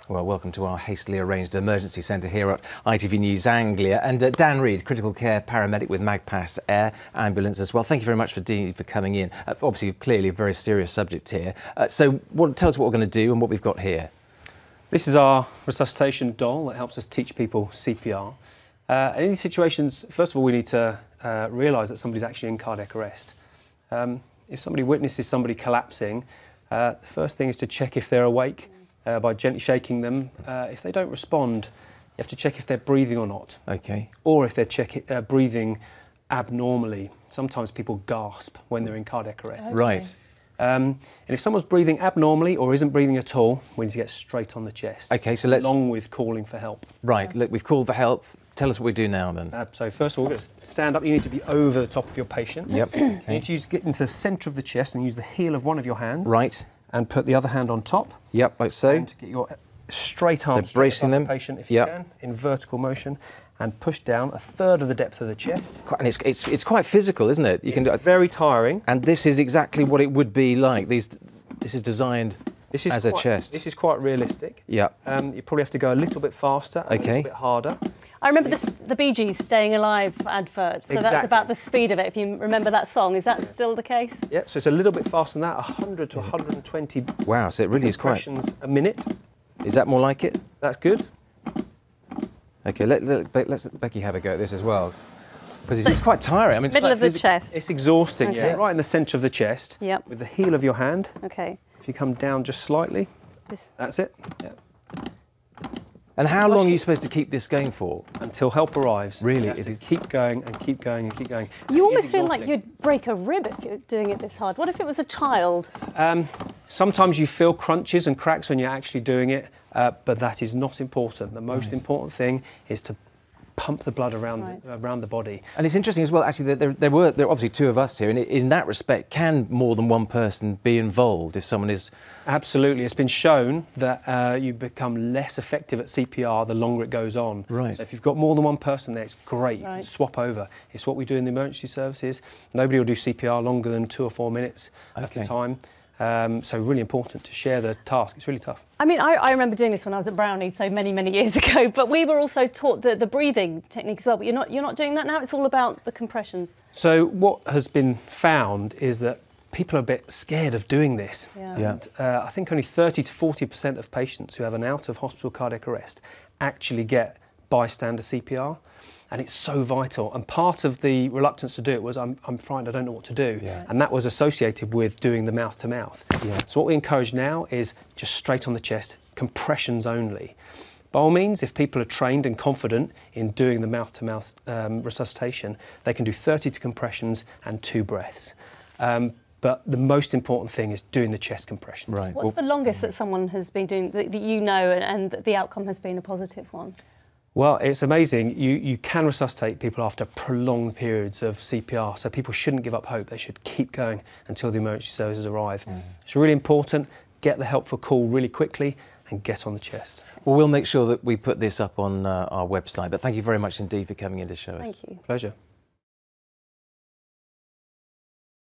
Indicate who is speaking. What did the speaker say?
Speaker 1: Well, welcome to our hastily arranged emergency centre here at ITV News Anglia. And Dan Reid, Critical Care Paramedic with Magpas Air Ambulance as well. Thank you very much for coming in. Obviously, clearly a very serious subject here. So tell us what we're going to do and what we've got here.
Speaker 2: This is our resuscitation doll that helps us teach people CPR. In these situations, first of all, we need to realise that somebody's actually in cardiac arrest. If somebody witnesses somebody collapsing, the first thing is to check if they're awake. By gently shaking them. If they don't respond, you have to check if they're breathing or not.
Speaker 1: Okay.
Speaker 2: Or if they're breathing abnormally. Sometimes people gasp when they're in cardiac arrest.
Speaker 1: Okay. Right.
Speaker 2: And if someone's breathing abnormally or isn't breathing at all, we need to get straight on the chest.
Speaker 1: Okay, so let's...
Speaker 2: Along with calling for help.
Speaker 1: Right, look, we've called for help. Tell us what we do now then.
Speaker 2: So first of all, we're going to stand up. You need to be over the top of your patient.
Speaker 1: Yep. Okay.
Speaker 2: You need to get into the centre of the chest and use the heel of one of your hands.
Speaker 1: Right.
Speaker 2: And put the other hand on top.
Speaker 1: Yep, like so.
Speaker 2: And get your straight arm
Speaker 1: bracing them.
Speaker 2: The patient if you can, in vertical motion, and push down a third of the depth of the chest.
Speaker 1: And it's quite physical, isn't it?
Speaker 2: It's very tiring.
Speaker 1: And this is exactly what it would be like. This is designed as a chest.
Speaker 2: This is quite realistic.
Speaker 1: Yeah.
Speaker 2: You probably have to go a little bit faster, and a little bit harder.
Speaker 3: I remember the Bee Gees Staying Alive advert, so that's about the speed of it, if you remember that song. Is that still the case?
Speaker 2: Yeah, so it's a little bit faster than that, 100 to 120
Speaker 1: wow, so it really is quite...
Speaker 2: compressions a minute.
Speaker 1: Is that more like it?
Speaker 2: That's good.
Speaker 1: OK, let's Becky have a go at this as well. Because it's quite tiring. I mean,
Speaker 3: middle of the chest.
Speaker 2: It's exhausting, yeah. Right in the centre of the chest.
Speaker 3: Yep.
Speaker 2: With the heel of your hand.
Speaker 3: OK.
Speaker 2: If you come down just slightly, that's it. Yeah.
Speaker 1: And how long are you supposed to keep this going for?
Speaker 2: Until help arrives.
Speaker 1: Really?
Speaker 2: It is. Keep going and keep going and keep going.
Speaker 3: You almost feel like you'd break a rib if you're doing it this hard. What if it was a child?
Speaker 2: Sometimes you feel crunches and cracks when you're actually doing it, but that is not important. The most important thing is to pump the blood around the body.
Speaker 1: And it's interesting as well, actually, that there are obviously two of us here, and in that respect, can more than one person be involved if someone is...
Speaker 2: Absolutely. It's been shown that you become less effective at CPR the longer it goes on.
Speaker 1: Right.
Speaker 2: So if you've got more than one person there, it's great. You can swap over. It's what we do in the emergency services. Nobody will do CPR longer than 2 or 4 minutes at a time. So really important to share the task. It's really tough.
Speaker 3: I mean, I remember doing this when I was at Brownie, so many years ago, but we were also taught the breathing technique as well, but you're not doing that now? It's all about the compressions. So
Speaker 2: what has been found is that people are a bit scared of doing this.
Speaker 3: Yeah.
Speaker 2: And, I think only 30 to 40% of patients who have an out-of-hospital cardiac arrest actually get bystander CPR. And it's so vital. And part of the reluctance to do it was, I'm frightened, I don't know what to do. Yeah. And that was associated with doing the mouth-to-mouth. Yeah. So what we encourage now is just straight on the chest, compressions only. By all means, if people are trained and confident in doing the mouth-to-mouth resuscitation, they can do 30 compressions and 2 breaths. But the most important thing is doing the chest compressions.
Speaker 1: Right.
Speaker 3: What's the longest that someone has been doing, that you know, and the outcome has been a positive one?
Speaker 2: Well, it's amazing. You can resuscitate people after prolonged periods of CPR, so people shouldn't give up hope. They should keep going until the emergency services arrive. It's really important. Get the helpful call really quickly and get on the chest.
Speaker 1: Well, we'll make sure that we put this up on our website, but thank you very much indeed for coming in to show us.
Speaker 3: Thank you.
Speaker 2: Pleasure.